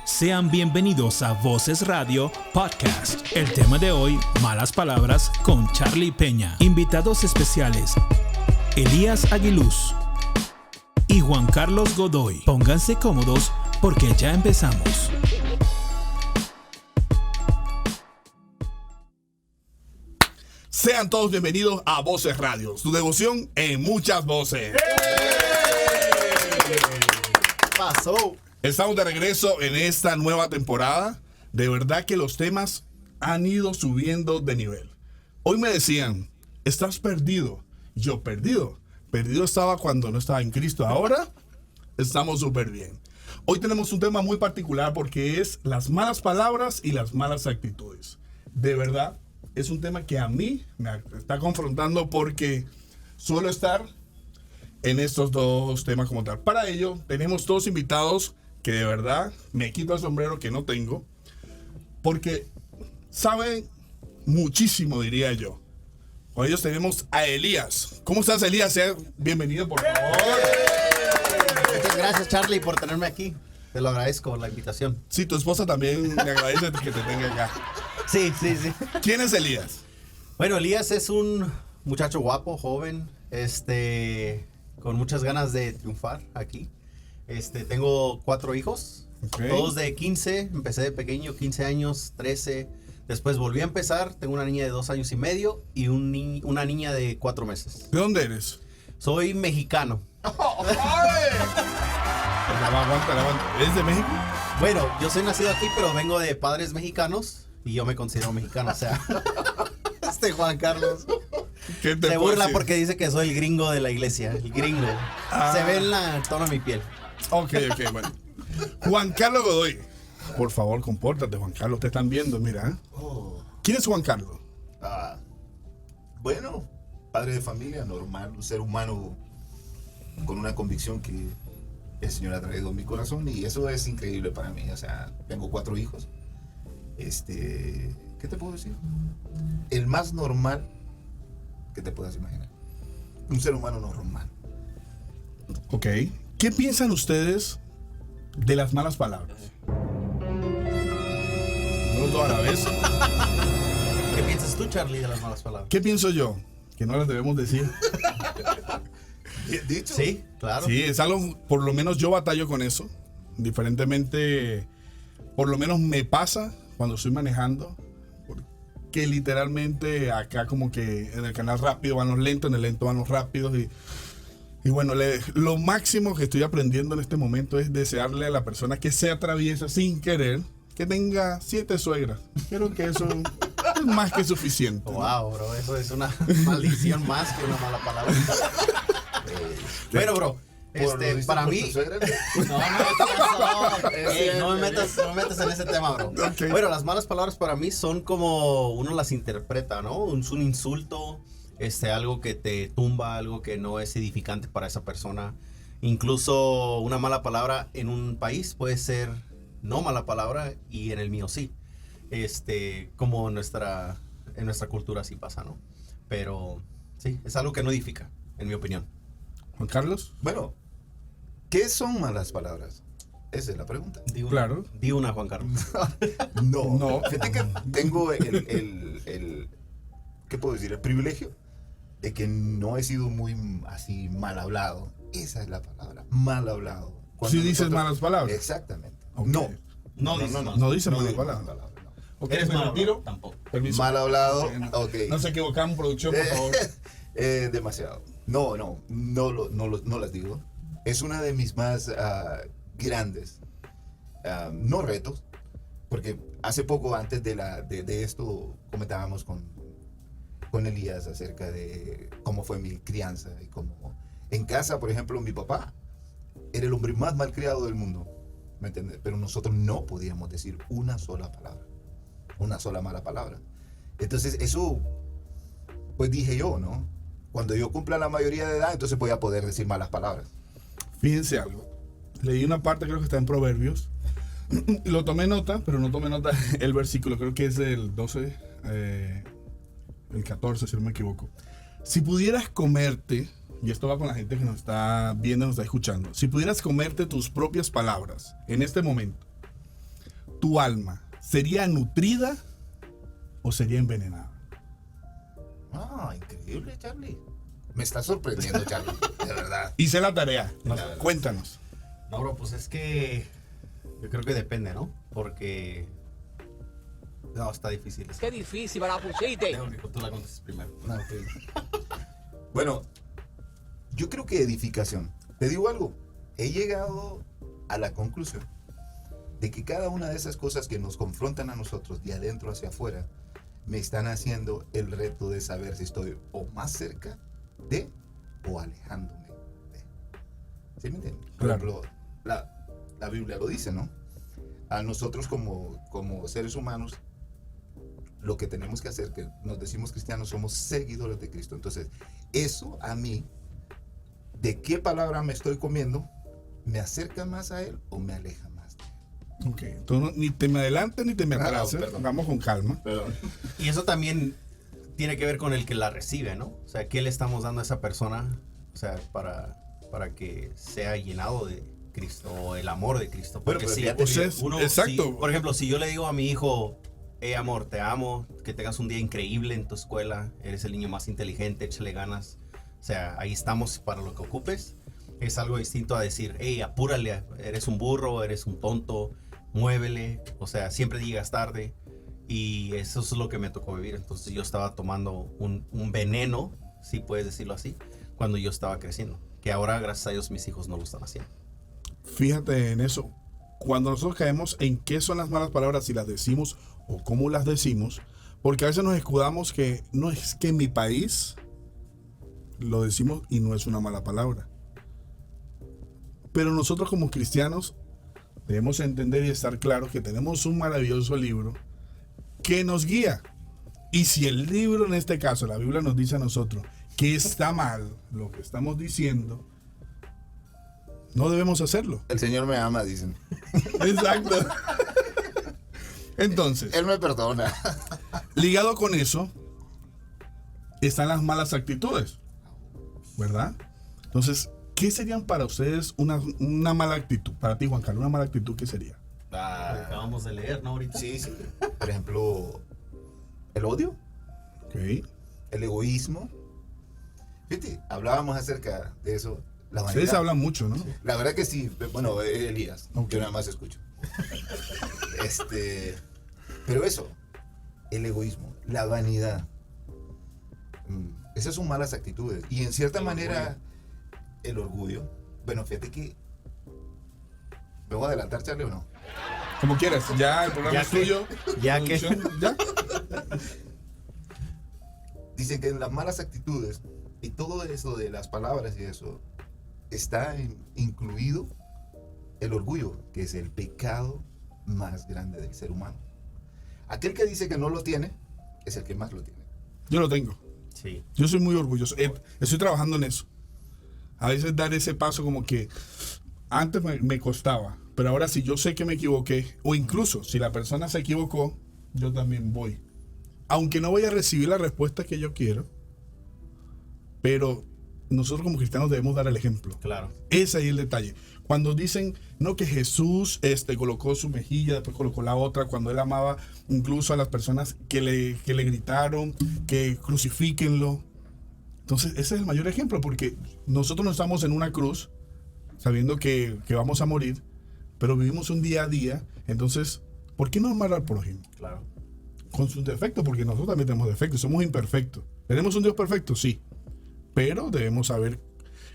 Sean bienvenidos a Voces Radio Podcast. El tema de hoy, malas palabras con Charlie Peña. Invitados especiales, Elías Aguiluz y Juan Carlos Godoy. Pónganse cómodos porque ya empezamos. Sean todos bienvenidos a Voces Radio, su devoción en muchas voces. Pasó. Estamos de regreso en esta nueva temporada. De verdad que los temas han ido subiendo de nivel. Hoy me decían, ¿estás perdido? Yo, perdido. Perdido estaba cuando no estaba en Cristo. Ahora estamos súper bien. Hoy tenemos un tema muy particular porque es las malas palabras y las malas actitudes. De verdad, es un tema que a mí me está confrontando porque suelo estar en estos dos temas como tal. Para ello, tenemos dos invitados que de verdad me quito el sombrero que no tengo, porque saben muchísimo, diría yo. Con ellos tenemos a Elías. ¿Cómo estás, Elías? Sea bienvenido, por favor. Muchas gracias, Charlie, por tenerme aquí. Te lo agradezco la invitación. Sí, tu esposa también me agradece que te tenga acá. Sí. ¿Quién es Elías? Bueno, Elías es un muchacho guapo, joven, con muchas ganas de triunfar aquí. Tengo 4 hijos, Okay. todos de 15, empecé de pequeño, 15 años, 13, después volví a empezar, tengo una niña de 2 años y medio y una niña de 4 meses. ¿De dónde eres? Soy mexicano. Aguanta. ¿Eres de México? Bueno, yo soy nacido aquí, pero vengo de padres mexicanos y yo me considero mexicano, o sea, Juan Carlos ¿Qué te se puedo burla decir? porque dice que soy el gringo de la iglesia, el gringo. Se ve en el tono de mi piel. Ok, bueno. Juan Carlos Godoy. Por favor, compórtate, Juan Carlos. Te están viendo, mira. ¿Quién es Juan Carlos? Bueno, padre de familia, normal, un ser humano con una convicción que el Señor ha traído en mi corazón y eso es increíble para mí. O sea, tengo 4 hijos. ¿Qué te puedo decir? El más normal que te puedas imaginar. Un ser humano normal. Ok. ¿Qué piensan ustedes de las malas palabras? No los dos a la vez. ¿Qué piensas tú, Charlie, de las malas palabras? ¿Qué pienso yo? Que no las debemos decir. ¿Dicho? Sí, claro. Sí, es algo, por lo menos yo batallo con eso. Diferentemente, por lo menos me pasa cuando estoy manejando. Que literalmente acá como que en el canal rápido van los lentos, en el lento van los rápidos. Y bueno, lo máximo que estoy aprendiendo en este momento es desearle a la persona que se atraviesa sin querer que tenga 7 suegras. Creo que eso es más que suficiente. ¿no? Wow, bro, eso es una maldición más que una mala palabra. Bueno, bro, para mí... No me metas en ese tema, bro. Okay. Bueno, las malas palabras para mí son como uno las interpreta, ¿no? Es un insulto, algo que te tumba, algo que no es edificante para esa persona. Incluso una mala palabra en un país puede ser no mala palabra y en el mío sí. Como en nuestra cultura así pasa, ¿no? Pero sí, es algo que no edifica, en mi opinión. Juan Carlos. Bueno, ¿qué son malas palabras? Esa es la pregunta. Claro. Di una, Juan Carlos. No. Fíjate que tengo el ¿qué puedo decir? El privilegio de que no he sido muy así mal hablado. Esa es la palabra, mal hablado. Si dices malas palabras. Exactamente. Okay. No dices malas palabras. Okay, ¿Eres me mal retiro. hablado? Tampoco. Permiso. Mal hablado, No, ok. No se equivocamos, producción, por favor. Demasiado. No las digo. Es una de mis más grandes, no retos, porque hace poco antes de esto comentábamos con Elías acerca de cómo fue mi crianza y cómo en casa, por ejemplo, mi papá era el hombre más malcriado del mundo, ¿me entiendes? Pero nosotros no podíamos decir una sola palabra, una sola mala palabra. Entonces eso, pues dije yo, ¿no? Cuando yo cumpla la mayoría de edad, entonces voy a poder decir malas palabras. Fíjense algo. Leí una parte, creo que está en Proverbios. Lo tomé nota, pero no tomé nota el versículo. Creo que es el 12, el 14, si no me equivoco. Si pudieras comerte, y esto va con la gente que nos está viendo, nos está escuchando. Si pudieras comerte tus propias palabras en este momento, tu alma sería nutrida o sería envenenada? Increíble, Charlie. Me está sorprendiendo, Charlie, de verdad. Hice la tarea. Cuéntanos. No, bro, pues es que yo creo que depende, ¿no? Porque no, está difícil. Qué difícil, me la pusiste. Tengo que tú la contestes primero. Bueno, yo creo que edificación. Te digo algo, he llegado a la conclusión de que cada una de esas cosas que nos confrontan a nosotros de adentro hacia afuera me están haciendo el reto de saber si estoy o más cerca de o alejándome de. ¿Sí me entiendes? Por Claro. ejemplo, la Biblia lo dice, ¿no? A nosotros como seres humanos, lo que tenemos que hacer, que nos decimos cristianos, somos seguidores de Cristo. Entonces, eso a mí, ¿de qué palabra me estoy comiendo? ¿Me acerca más a Él o me aleja más de Él? Ok, tú ni te me adelantes ni te me atrases. perdón. Vamos con calma. Y eso también tiene que ver con el que la recibe, ¿no? O sea, ¿qué le estamos dando a esa persona? O sea, para que sea llenado de Cristo o el amor de Cristo. Bueno, Porque pero si fíjate, o sea, exacto. por ejemplo, si yo le digo a mi hijo, hey amor, te amo, que tengas un día increíble en tu escuela, eres el niño más inteligente, échale ganas. O sea, ahí estamos para lo que ocupes. Es algo distinto a decir, hey, apúrale, eres un burro, eres un tonto, muévele. O sea, siempre llegas tarde. Y eso es lo que me tocó vivir. Entonces yo estaba tomando un veneno, si puedes decirlo así, cuando yo estaba creciendo. Que ahora, gracias a Dios, mis hijos no lo están haciendo. Fíjate en eso. Cuando nosotros caemos en qué son las malas palabras, si las decimos o cómo las decimos, porque a veces nos escudamos que no es que en mi país lo decimos y no es una mala palabra. Pero nosotros como cristianos debemos entender y estar claros que tenemos un maravilloso libro que nos guía. Y si el libro, en este caso, la Biblia nos dice a nosotros que está mal lo que estamos diciendo, no debemos hacerlo. El Señor me ama, dicen. Exacto. Entonces, Él me perdona. ligado con eso, están las malas actitudes, ¿verdad? Entonces, ¿qué serían para ustedes una mala actitud? Para ti, Juan Carlos, una mala actitud, ¿qué sería? Lo acabamos de leer, ¿no? Ahorita. Sí. Por ejemplo, el odio, Ok. el egoísmo. Fíjate, hablábamos acerca de eso. La vanidad. Ustedes hablan mucho, ¿no? La verdad que sí. Bueno, Elías. Ok. Yo nada más escucho. Pero eso, el egoísmo, la vanidad. Esas son malas actitudes. Y en cierta manera, el orgullo. Bueno, fíjate que. ¿Me voy a adelantar, Charlie, o no? Como quieras, ya el programa Ya es que- tuyo. ya que- Producción, ¿ya? Dicen que en las malas actitudes y todo eso de las palabras y eso está incluido el orgullo, que es el pecado más grande del ser humano. Aquel que dice que no lo tiene es el que más lo tiene. Yo lo tengo. Sí. Yo soy muy orgulloso. Estoy trabajando en eso. A veces dar ese paso como que antes me costaba, pero ahora si yo sé que me equivoqué, o incluso si la persona se equivocó, yo también voy. Aunque no voy a recibir la respuesta que yo quiero, pero nosotros como cristianos debemos dar el ejemplo. Claro. Ese ahí es el detalle. Cuando dicen, no, que Jesús colocó su mejilla, después colocó la otra, cuando él amaba incluso a las personas que le gritaron, que crucifíquenlo. Entonces, ese es el mayor ejemplo, porque nosotros no estamos en una cruz, sabiendo que vamos a morir, pero vivimos un día a día. Entonces, ¿por qué no amar al prójimo? Claro. Con sus defectos, porque nosotros también tenemos defectos, somos imperfectos. ¿Tenemos un Dios perfecto? Sí. Pero debemos saber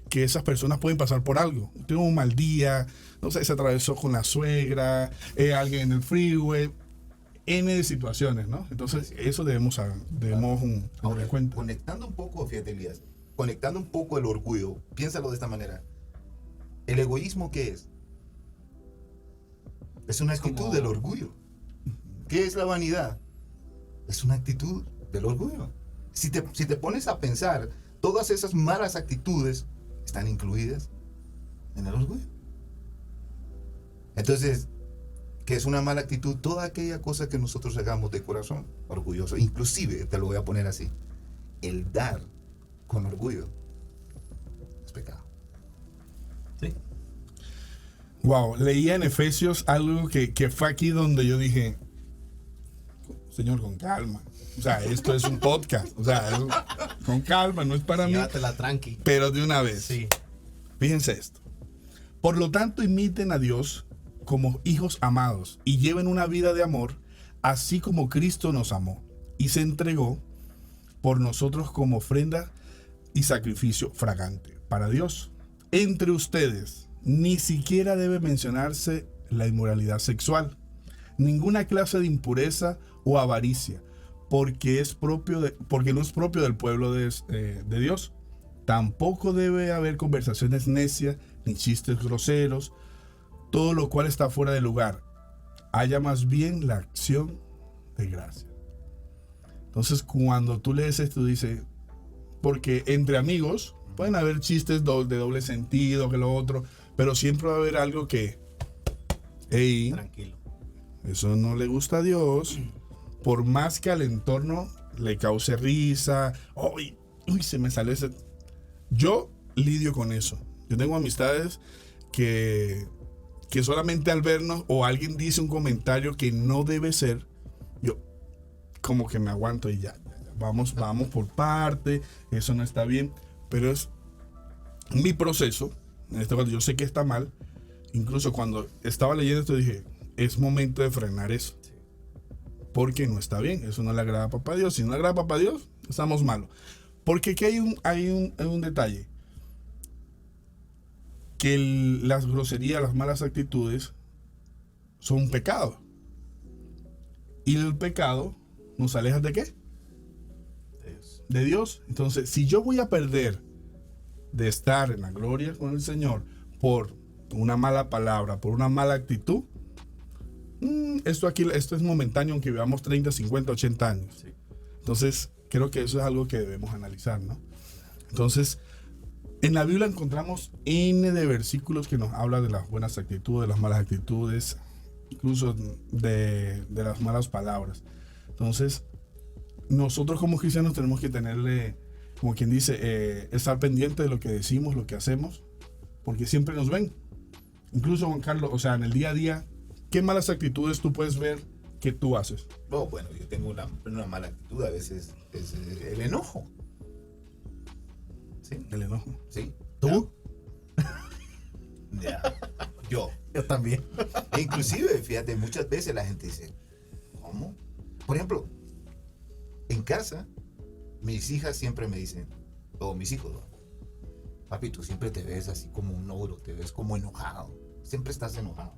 que esas personas pueden pasar por algo. Tuvo un mal día, no sé, se atravesó con la suegra, alguien en el freeway, N de situaciones, ¿no? Entonces, eso debemos tener en cuenta. Conectando un poco, fíjate, Elías, conectando un poco el orgullo, piénsalo de esta manera. ¿El egoísmo qué es? Es una actitud del orgullo. ¿Qué es la vanidad? Es una actitud del orgullo. Si te pones a pensar, todas esas malas actitudes están incluidas en el orgullo. Entonces, ¿qué es una mala actitud? Toda aquella cosa que nosotros hagamos de corazón orgulloso. Inclusive, te lo voy a poner así, el dar con orgullo es pecado. Sí. Wow, leía en Efesios algo que fue aquí donde yo dije, Señor, con calma. O sea, esto es un podcast. O sea, con calma, no es para mí. Llévatela tranqui. Pero de una vez. Sí. Fíjense esto. Por lo tanto, imiten a Dios como hijos amados y lleven una vida de amor, así como Cristo nos amó y se entregó por nosotros como ofrenda y sacrificio fragante para Dios. Entre ustedes ni siquiera debe mencionarse la inmoralidad sexual, ninguna clase de impureza o avaricia, porque no es propio del pueblo de Dios. Tampoco debe haber conversaciones necias ni chistes groseros, todo lo cual está fuera de lugar. Haya más bien la acción de gracia. Entonces, cuando tú lees esto, dice, porque entre amigos pueden haber chistes de doble sentido, que lo otro, pero siempre va a haber algo que, hey, Tranquilo. eso no le gusta a Dios, por más que al entorno le cause risa. Uy, se me salió ese. Yo lidio con eso. Yo tengo amistades que solamente al vernos o alguien dice un comentario que no debe ser, yo como que me aguanto y ya. Vamos por parte, eso no está bien, pero es mi proceso. En este caso yo sé que está mal. Incluso cuando estaba leyendo esto dije, es momento de frenar eso. Porque no está bien, eso no le agrada a papá Dios. Si no le agrada a papá Dios, estamos malos. Porque aquí hay un detalle. Que las groserías, las malas actitudes son un pecado. Y el pecado nos aleja de qué? De Dios. Entonces, si yo voy a perder de estar en la gloria con el Señor por una mala palabra, por una mala actitud, esto es momentáneo, aunque vivamos 30, 50, 80 años. Sí. Entonces, creo que eso es algo que debemos analizar, ¿no? Entonces, en la Biblia encontramos N de versículos que nos hablan de las buenas actitudes, de las malas actitudes, incluso de las malas palabras. Entonces, nosotros como cristianos tenemos que tenerle, como quien dice, estar pendiente de lo que decimos, lo que hacemos, porque siempre nos ven. Incluso, Juan Carlos, o sea, en el día a día, ¿qué malas actitudes tú puedes ver que tú haces? No, bueno, yo tengo una mala actitud, a veces es el enojo. ¿Sí? El enojo. ¿Sí? ¿Tú? Ya. Yo. Yo también. E inclusive, fíjate, muchas veces la gente dice, ¿cómo? Por ejemplo, en casa, mis hijas siempre me dicen, o mis hijos, ¿no? Papi, tú siempre te ves así como un ogro, te ves como enojado, siempre estás enojado.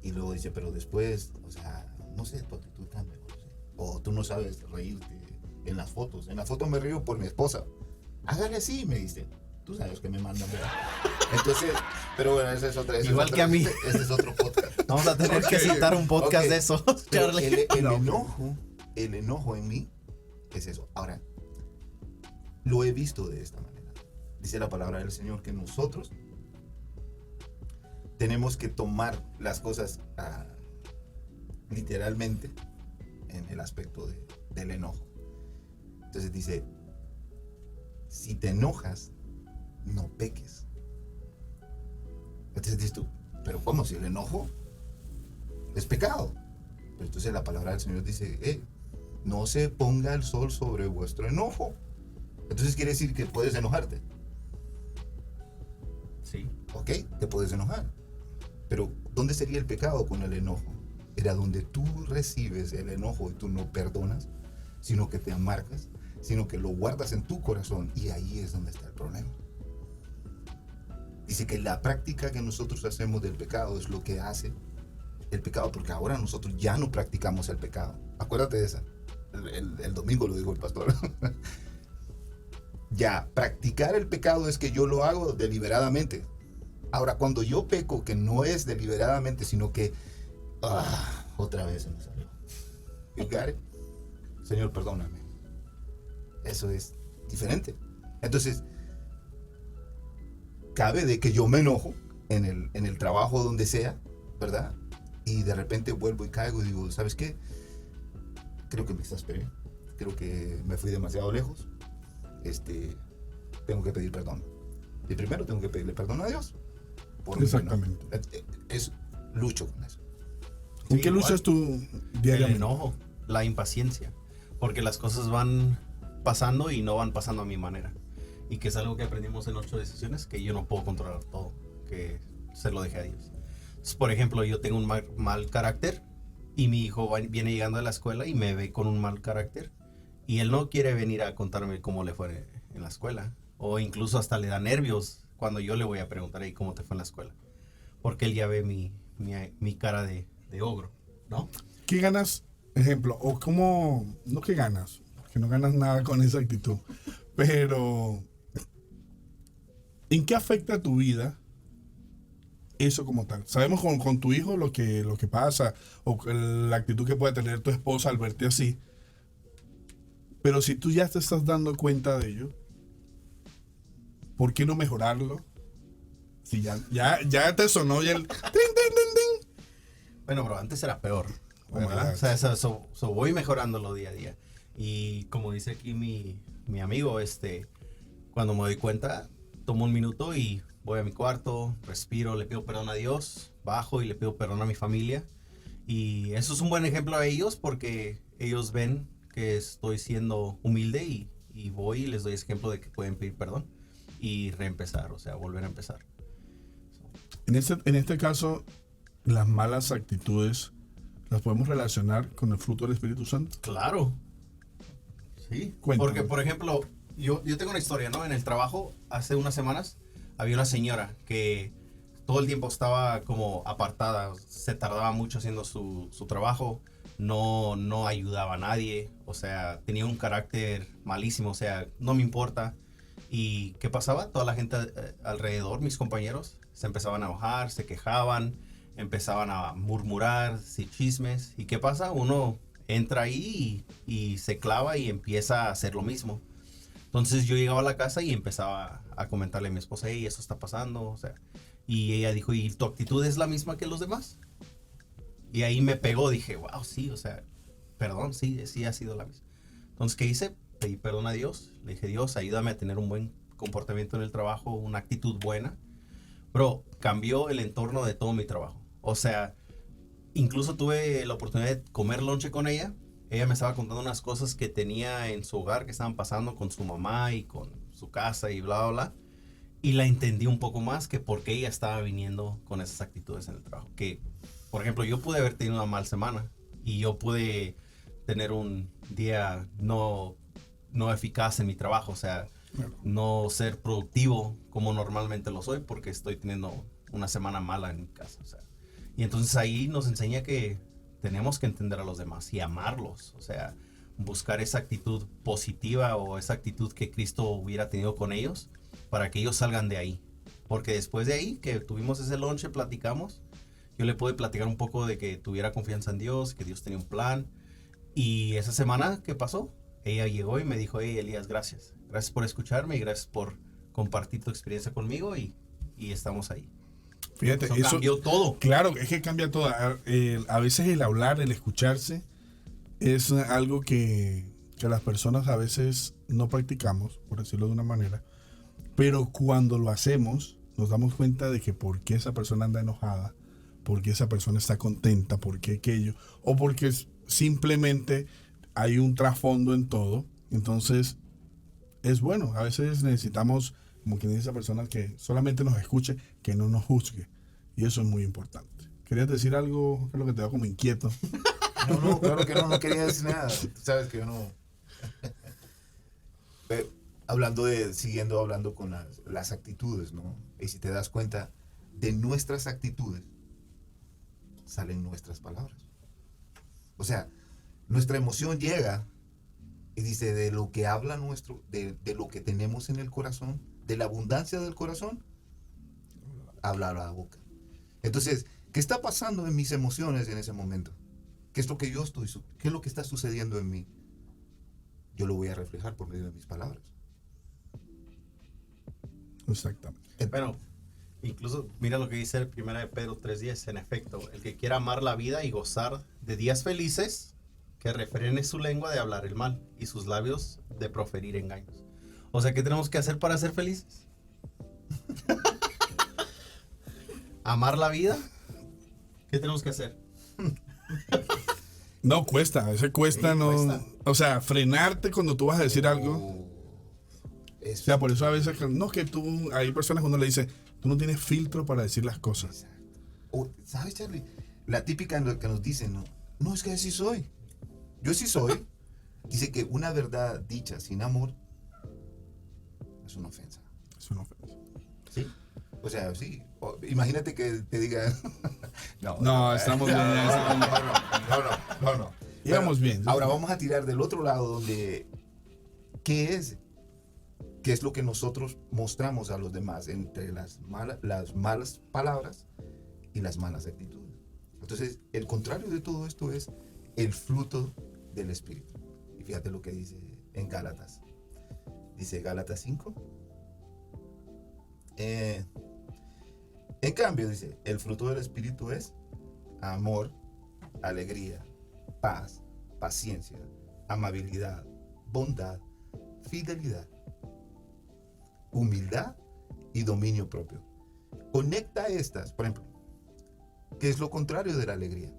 Y luego dice, pero después, o sea, no sé, tu actitud cambia, no sé. O tú no sabes reírte en las fotos. En las fotos me río por mi esposa. Hágale así, me dice. Tú sabes que me mandan, ¿verdad? Entonces, pero bueno, ese es otra. Igual que a mí. Ese es otro podcast. Vamos a tener que citar un podcast de eso, Pero Charlie. el enojo en mí es eso. Ahora, lo he visto de esta manera. Dice la palabra del Señor que nosotros tenemos que tomar las cosas literalmente en el aspecto del enojo. Entonces dice, si te enojas, no peques. Entonces dices tú, pero ¿cómo? Si el enojo es pecado. Pero entonces la palabra del Señor dice, no se ponga el sol sobre vuestro enojo. Entonces quiere decir que puedes enojarte. Sí. Ok, te puedes enojar. Pero ¿dónde sería el pecado con el enojo? Era donde tú recibes el enojo y tú no perdonas, sino que te amargas, sino que lo guardas en tu corazón, y ahí es donde está el problema. Dice que la práctica que nosotros hacemos del pecado es lo que hace el pecado, porque ahora nosotros ya no practicamos el pecado. Acuérdate de esa. El domingo lo dijo el pastor. Ya, practicar el pecado es que yo lo hago deliberadamente. Ahora, cuando yo peco, que no es deliberadamente, sino que otra vez se me salió. You got it? Señor, perdóname. Eso es diferente. Entonces, cabe de que yo me enojo en el trabajo donde sea, ¿verdad? Y de repente vuelvo y caigo y digo, ¿sabes qué? Creo que me exasperé. Creo que me fui demasiado lejos. Tengo que pedir perdón. Y primero tengo que pedirle perdón a Dios. por Exactamente. Lucho con eso. ¿Con Sí, qué igual. luchas tú El diariamente? enojo, la impaciencia, porque las cosas van pasando y no van pasando a mi manera. Y que es algo que aprendimos en 8 decisiones, que yo no puedo controlar todo, que se lo dejé a Dios. Entonces, por ejemplo, yo tengo un mal carácter y mi hijo viene llegando a la escuela y me ve con un mal carácter y él no quiere venir a contarme cómo le fue en la escuela, o incluso hasta le da nervios cuando yo le voy a preguntar, "Hey, ¿cómo te fue en la escuela?", porque él ya ve mi cara de ogro, ¿no? ¿Qué ganas, ejemplo, o cómo, no que ganas, porque no ganas nada con esa actitud, pero ¿en qué afecta tu vida eso como tal? Sabemos con tu hijo lo que pasa, o la actitud que puede tener tu esposa al verte así, pero si tú ya te estás dando cuenta de ello, ¿por qué no mejorarlo? Si ya te sonó ya el ting, ting, ting, ting. Bueno, bro, antes era peor, Oh my ¿verdad? God. O sea, voy mejorándolo día a día. Y como dice aquí mi amigo, cuando me doy cuenta, tomo un minuto y voy a mi cuarto, respiro, le pido perdón a Dios, bajo y le pido perdón a mi familia. Y eso es un buen ejemplo a ellos porque ellos ven que estoy siendo humilde y voy y les doy ese ejemplo de que pueden pedir perdón y reempezar, o sea, volver a empezar. En este caso, las malas actitudes las podemos relacionar con el fruto del Espíritu Santo. Claro. Sí. Cuéntame. Porque, por ejemplo, yo tengo una historia, ¿no? En el trabajo, hace unas semanas, había una señora que todo el tiempo estaba como apartada, se tardaba mucho haciendo su trabajo, no ayudaba a nadie, o sea, tenía un carácter malísimo, o sea, no me importa. ¿Y qué pasaba? Toda la gente alrededor, mis compañeros, se empezaban a enojar, se quejaban, empezaban a murmurar, sí, chismes. ¿Y qué pasa? Uno entra ahí y se clava y empieza a hacer lo mismo. Entonces yo llegaba a la casa y empezaba a comentarle a mi esposa, hey, eso está pasando, o sea. Y ella dijo, ¿y tu actitud es la misma que los demás? Y ahí me pegó, dije, wow, sí, o sea, perdón, sí ha sido la misma. Entonces, ¿qué hice? Pedí perdón a Dios, le dije, Dios, ayúdame a tener un buen comportamiento en el trabajo, una actitud buena. Bro, cambió el entorno de todo mi trabajo. O sea, incluso tuve la oportunidad de comer lonche con ella. Ella me estaba contando unas cosas que tenía en su hogar, que estaban pasando con su mamá y con su casa y bla, bla, bla. Y la entendí un poco más que por qué ella estaba viniendo con esas actitudes en el trabajo. Que, por ejemplo, yo pude haber tenido una mala semana y yo pude tener un día no eficaz en mi trabajo. O sea, no ser productivo como normalmente lo soy porque estoy teniendo una semana mala en mi casa. O sea, y entonces ahí nos enseña que tenemos que entender a los demás y amarlos. O sea, buscar esa actitud positiva o esa actitud que Cristo hubiera tenido con ellos para que ellos salgan de ahí. Porque después de ahí que tuvimos ese lonche, platicamos, yo le pude platicar un poco de que tuviera confianza en Dios, que Dios tenía un plan. Y esa semana que pasó, ella llegó y me dijo, hey, Elías, gracias. Gracias por escucharme y gracias por compartir tu experiencia conmigo y estamos ahí. Fíjate, eso cambió todo. Claro, es que cambia todo. A veces el hablar, el escucharse, es algo que las personas a veces no practicamos, por decirlo de una manera. Pero cuando lo hacemos, nos damos cuenta de que por qué esa persona anda enojada, por qué esa persona está contenta, por qué aquello, o porque simplemente hay un trasfondo en todo. Entonces, es bueno. A veces necesitamos, como quien dice esa persona, que solamente nos escuche, que no nos juzgue. Y eso es muy importante. ¿Querías decir algo? Es lo que te da como inquieto. No, claro que no quería decir nada. Tú sabes que yo no. Siguiendo hablando con las actitudes, ¿no? Y si te das cuenta, de nuestras actitudes salen nuestras palabras. O sea, nuestra emoción llega y dice, de lo que habla de lo que tenemos en el corazón, de la abundancia del corazón, habla la boca. Entonces, ¿qué está pasando en mis emociones en ese momento? ¿Qué es lo que qué es lo que está sucediendo en mí? Yo lo voy a reflejar por medio de mis palabras. Exactamente. Bueno, incluso mira lo que dice el 1 de Pedro 3:10. En efecto, el que quiera amar la vida y gozar de días felices, que refrene su lengua de hablar el mal y sus labios de proferir engaños. O sea, ¿qué tenemos que hacer para ser felices? amar la vida, ¿qué tenemos que hacer? No cuesta, a veces cuesta, Sí, no. cuesta. O sea, frenarte cuando tú vas a decir algo. O Eso. sea, por eso a veces, no, que tú, hay personas que uno le dice, tú no tienes filtro para decir las cosas. ¿Sabes, Charlie? La típica que nos dicen, no, es que así soy. Yo sí soy. Dice que una verdad dicha sin amor es una ofensa. Es una ofensa. Sí. O sea, sí. Imagínate que te diga. No, estamos bien. No. Íbamos bien. Ahora vamos a tirar del otro lado donde. ¿Qué es lo que nosotros mostramos a los demás entre las malas palabras y las malas actitudes? Entonces, el contrario de todo esto es el fruto del Espíritu. Y fíjate lo que dice en Gálatas. Dice Gálatas 5. En cambio, dice, el fruto del Espíritu es amor, alegría, paz, paciencia, amabilidad, bondad, fidelidad, humildad y dominio propio. Conecta estas, por ejemplo, ¿qué es lo contrario de la alegría?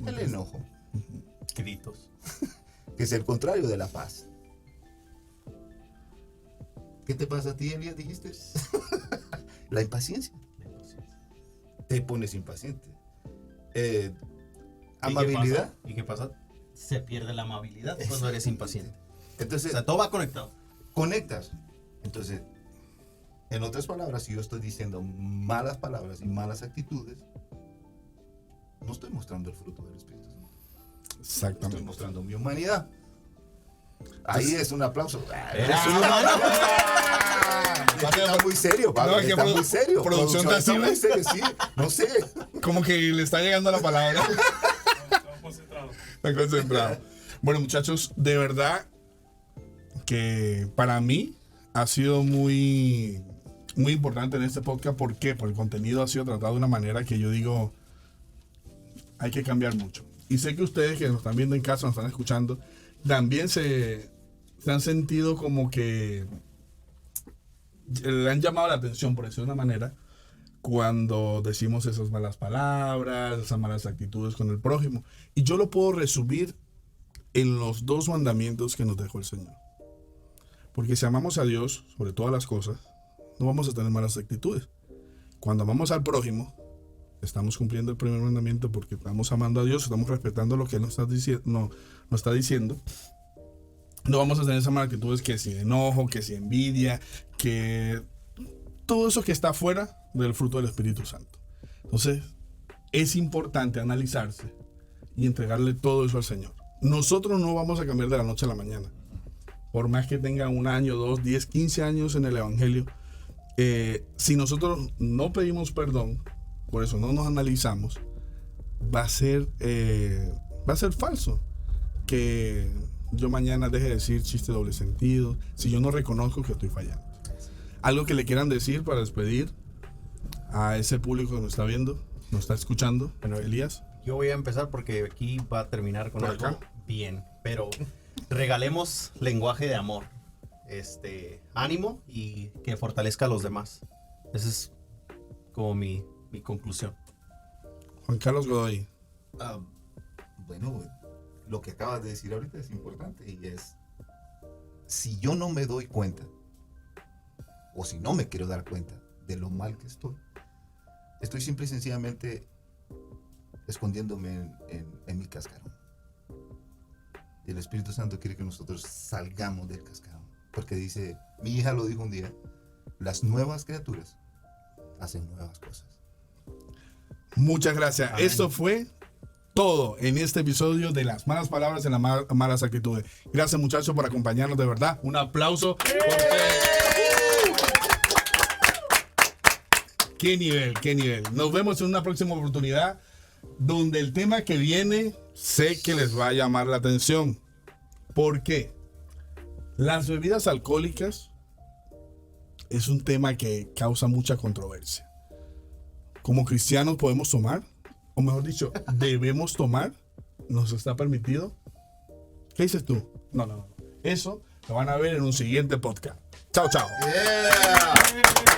El enojo, Gritos. que es el contrario de la paz. ¿Qué te pasa a ti, Elías? Dijiste. La impaciencia. Te pones impaciente. Amabilidad. ¿Y qué pasa? Se pierde la amabilidad cuando eres impaciente. O Entonces, sea, todo va conectado. conectas. Entonces, en otras palabras, si yo estoy diciendo malas palabras y malas actitudes, no estoy mostrando el fruto del Espíritu Santo. Estoy Exactamente. mostrando mi humanidad. Ahí es un aplauso. Eres un humano. Está muy serio, Pablo. No, es que Está muy serio. producción está así, muy ¿ves? serio, sí. No sé. Como que le está llegando la palabra. Está concentrado. Bueno, muchachos, de verdad que para mí ha sido muy importante en este podcast. ¿Por qué? Porque el contenido ha sido tratado de una manera que yo digo, hay que cambiar mucho. Y sé que ustedes que nos están viendo en casa, nos están escuchando, también se han sentido como que le han llamado la atención, por decirlo de una manera, cuando decimos esas malas palabras, esas malas actitudes con el prójimo. Y yo lo puedo resumir en los 2 mandamientos que nos dejó el Señor. Porque si amamos a Dios sobre todas las cosas, no vamos a tener malas actitudes. Cuando amamos al prójimo, estamos cumpliendo el primer mandamiento porque estamos amando a Dios, estamos respetando lo que Él nos está diciendo. No vamos a tener esas malas actitudes que si enojo, que si envidia, que todo eso que está fuera del fruto del Espíritu Santo. Entonces, es importante analizarse y entregarle todo eso al Señor. Nosotros no vamos a cambiar de la noche a la mañana. Por más que tenga 1 año, 2, 10, 15 años en el Evangelio, si nosotros no pedimos perdón, por eso no nos analizamos, va a ser falso que yo mañana deje de decir chiste doble sentido, si yo no reconozco que estoy fallando. Algo que le quieran decir para despedir a ese público que nos está viendo, nos está escuchando. Bueno, Elías. Yo voy a empezar porque aquí va a terminar con ¿Por algo acá? bien. Pero regalemos lenguaje de amor. Ánimo y que fortalezca a los demás. Esa es como mi conclusión. Juan Carlos Godoy. Bueno, lo que acabas de decir ahorita es importante y es, si yo no me doy cuenta, o si no me quiero dar cuenta de lo mal que estoy simple y sencillamente escondiéndome en mi cascarón. Y el Espíritu Santo quiere que nosotros salgamos del cascarón. Porque dice, mi hija lo dijo un día, las nuevas criaturas hacen nuevas cosas. Muchas gracias. Amén. Esto fue todo en este episodio de las malas palabras y las malas actitudes. Gracias, muchachos, por acompañarnos, de verdad. Un aplauso. Qué nivel, qué nivel. Nos vemos en una próxima oportunidad donde el tema que viene sé que les va a llamar la atención. ¿Por qué? Las bebidas alcohólicas es un tema que causa mucha controversia. Como cristianos podemos tomar, o mejor dicho, debemos tomar, nos está permitido. ¿Qué dices tú? No. Eso lo van a ver en un siguiente podcast. Chao, chao. Yeah.